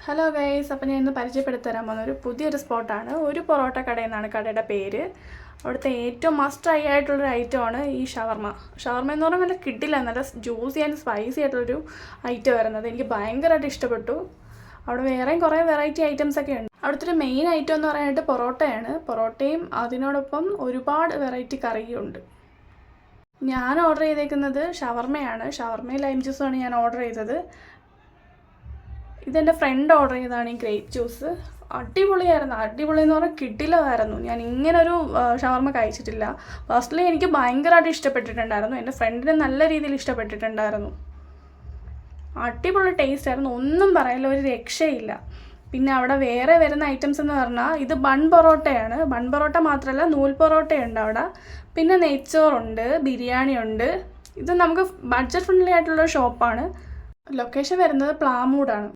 Hello guys, അപ്പോൾ ഞാൻ ഇന്ന് പരിചയപ്പെടുത്തി തരാൻ പോകുന്ന പുതിയൊരു സ്പോട്ടാണ്. ഒരു പൊറോട്ട കടയിൽ നിന്നാണ് കടയുടെ പേര്. അവിടുത്തെ ഏറ്റവും മസ്റ്റ് ട്രൈ ആയിട്ടുള്ളൊരു ഐറ്റമാണ് ഈ ഷവർമ. ഷവർമ എന്ന് പറഞ്ഞാൽ നല്ല കിട്ടില്ല, നല്ല ജ്യൂസി ആൻഡ് സ്പൈസി ആയിട്ടുള്ളൊരു ഐറ്റം വരുന്നത്. എനിക്ക് ഭയങ്കരമായിട്ട് ഇഷ്ടപ്പെട്ടു. അവിടെ വേറെയും കുറേ വെറൈറ്റി ഐറ്റംസ് ഒക്കെ ഉണ്ട്. അവിടുത്തെ ഒരു മെയിൻ ഐറ്റം എന്ന് പറയാനായിട്ട് പൊറോട്ടയാണ്. പൊറോട്ടയും അതിനോടൊപ്പം ഒരുപാട് വെറൈറ്റി കറിയുണ്ട്. ഞാൻ ഓർഡർ ചെയ്തേക്കുന്നത് ഷവർമയാണ്. ഷവർമയും ലൈം ജ്യൂസുമാണ് ഞാൻ ഓർഡർ ചെയ്തത്. ഇതെൻ്റെ ഫ്രണ്ട് ഓർഡർ ചെയ്തതാണ് ഈ ഗ്രേപ്പ് ജ്യൂസ്. അടിപൊളിയായിരുന്നു. അടിപൊളി എന്ന് പറഞ്ഞാൽ കിടിലമായിരുന്നു. ഞാൻ ഇങ്ങനൊരു ഷവർമ കഴിച്ചിട്ടില്ല. ഫസ്റ്റ്ലി എനിക്ക് ഭയങ്കരമായിട്ട് ഇഷ്ടപ്പെട്ടിട്ടുണ്ടായിരുന്നു. എൻ്റെ ഫ്രണ്ടിന് നല്ല രീതിയിൽ ഇഷ്ടപ്പെട്ടിട്ടുണ്ടായിരുന്നു. അടിപൊളി ടേസ്റ്റ് ആയിരുന്നു, ഒന്നും പറയാനില്ല, ഒരു രക്ഷയില്ല. പിന്നെ അവിടെ വേറെ വരുന്ന ഐറ്റംസ് എന്ന് പറഞ്ഞാൽ ഇത് ബൺ പൊറോട്ടയാണ്. ബൺ പൊറോട്ട മാത്രമല്ല, നൂൽ പൊറോട്ടയുണ്ട് അവിടെ. പിന്നെ നെയ്ച്ചോറുണ്ട്, ബിരിയാണി ഉണ്ട്. ഇത് നമുക്ക് ബഡ്ജറ്റ് ഫ്രണ്ട്ലി ആയിട്ടുള്ള ഷോപ്പാണ്. ലൊക്കേഷൻ വരുന്നത് പ്ലാമൂടാണ്.